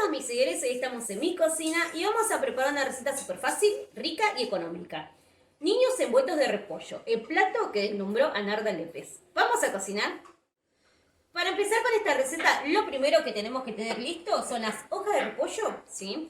todos mis seguidores, hoy estamos en mi cocina y vamos a preparar una receta súper fácil, rica y económica. Niños envueltos de repollo, el plato que nombró Anarda Lépez. ¿Vamos a cocinar? Para empezar con esta receta, lo primero que tenemos que tener listo son las hojas de repollo, ¿sí?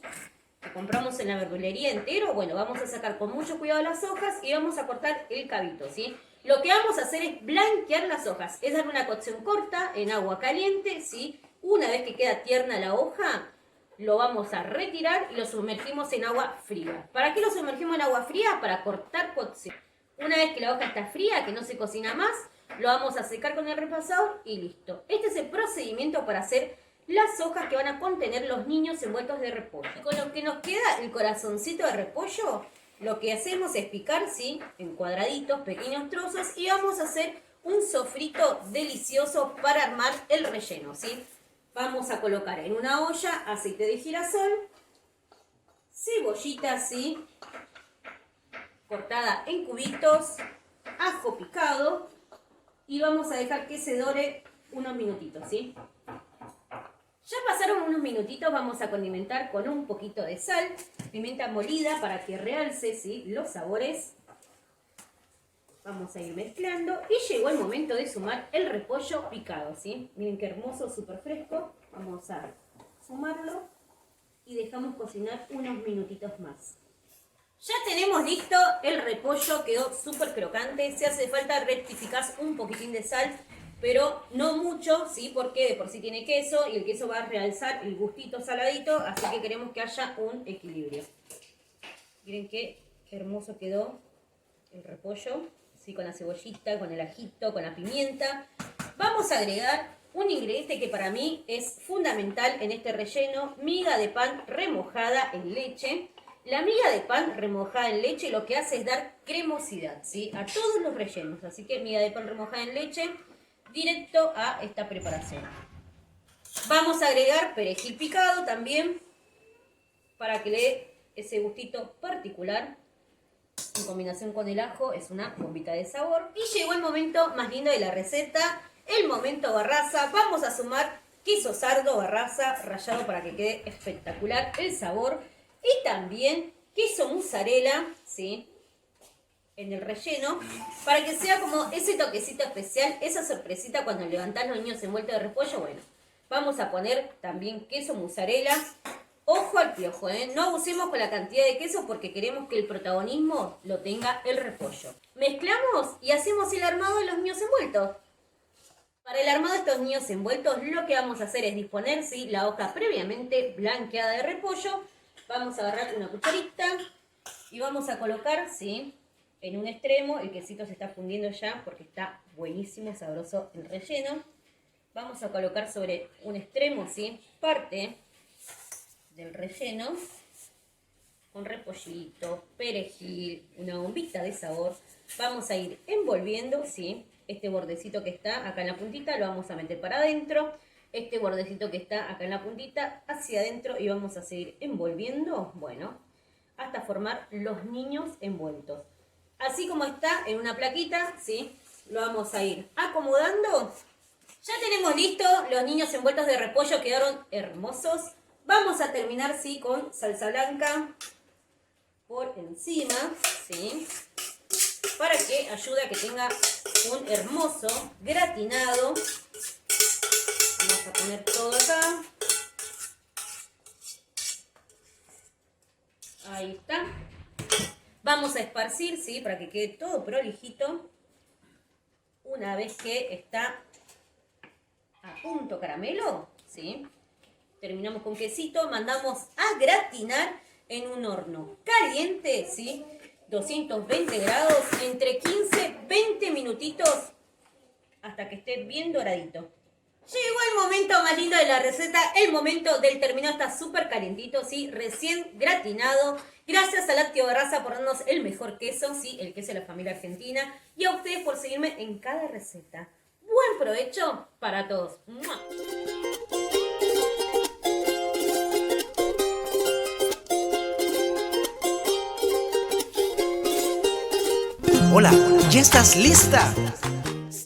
Que compramos en la verdulería entero. Bueno, vamos a sacar con mucho cuidado las hojas y vamos a cortar el cabito, ¿sí? Lo que vamos a hacer es blanquear las hojas, es dar una cocción corta en agua caliente, ¿sí? Una vez que queda tierna la hoja, lo vamos a retirar y lo sumergimos en agua fría. ¿Para qué lo sumergimos en agua fría? Para cortar cocción. Una vez que la hoja está fría, que no se cocina más, lo vamos a secar con el repasador y listo. Este es el procedimiento para hacer las hojas que van a contener los niños envueltos de repollo. Con lo que nos queda el corazoncito de repollo, lo que hacemos es picar, ¿sí? En cuadraditos, pequeños trozos, y vamos a hacer un sofrito delicioso para armar el relleno, ¿sí? Vamos a colocar en una olla aceite de girasol, cebollita, ¿sí? Cortada en cubitos, ajo picado, y vamos a dejar que se dore unos minutitos, ¿sí? Ya pasaron unos minutitos, vamos a condimentar con un poquito de sal, pimienta molida para que realce, ¿sí? Los sabores. Vamos a ir mezclando y llegó el momento de sumar el repollo picado, ¿sí? Miren qué hermoso, súper fresco. Vamos a sumarlo y dejamos cocinar unos minutitos más. Ya tenemos listo el repollo, quedó súper crocante. Si hace falta rectificás un poquitín de sal, pero no mucho, ¿sí? Porque de por sí tiene queso y el queso va a realzar el gustito saladito, así que queremos que haya un equilibrio. Miren qué hermoso quedó el repollo, ¿sí? Con la cebollita, con el ajito, con la pimienta. Vamos a agregar un ingrediente que para mí es fundamental en este relleno, miga de pan remojada en leche. La miga de pan remojada en leche lo que hace es dar cremosidad, ¿sí? A todos los rellenos, así que miga de pan remojada en leche directo a esta preparación. Vamos a agregar perejil picado también para que le dé ese gustito particular. En combinación con el ajo es una bombita de sabor. Y llegó el momento más lindo de la receta, el momento Barraza. Vamos a sumar queso sardo Barraza rallado para que quede espectacular el sabor. Y también queso mozzarella, ¿sí? En el relleno, para que sea como ese toquecito especial, esa sorpresita cuando levantás los niños envueltos de repollo. Bueno, vamos a poner también queso mozzarella. Ojo al piojo, ¿eh? No abusemos con la cantidad de queso porque queremos que el protagonismo lo tenga el repollo. Mezclamos y hacemos el armado de los niños envueltos. Para el armado de estos niños envueltos, lo que vamos a hacer es disponer, ¿sí? La hoja previamente blanqueada de repollo. Vamos a agarrar una cucharita y vamos a colocar, ¿sí? En un extremo, el quesito se está fundiendo ya porque está buenísimo, sabroso el relleno. Vamos a colocar sobre un extremo, ¿sí? Parte del relleno con repollito, perejil, una bombita de sabor. Vamos a ir envolviendo, ¿sí? Este bordecito que está acá en la puntita lo vamos a meter para adentro. Este bordecito que está acá en la puntita hacia adentro y vamos a seguir envolviendo, bueno, hasta formar los niños envueltos. Así como está en una plaquita, ¿sí? Lo vamos a ir acomodando. Ya tenemos listo, los niños envueltos de repollo quedaron hermosos. Vamos a terminar, ¿sí? Con salsa blanca por encima, ¿sí? Para que ayude a que tenga un hermoso gratinado. Vamos a poner todo acá. Ahí está. Vamos a esparcir, ¿sí? Para que quede todo prolijito. Una vez que está a punto caramelo, ¿sí? Terminamos con quesito. Mandamos a gratinar en un horno caliente, ¿sí? 220 grados, entre 15-20 minutitos hasta que esté bien doradito. Llegó el momento más lindo de la receta, el momento del terminado. Está súper calientito, ¿sí? Recién gratinado. Gracias a Lácteo Barraza por darnos el mejor queso, ¿sí? El queso de la familia argentina. Y a ustedes por seguirme en cada receta. Buen provecho para todos. ¡Mua! Hola, ¿ya estás lista?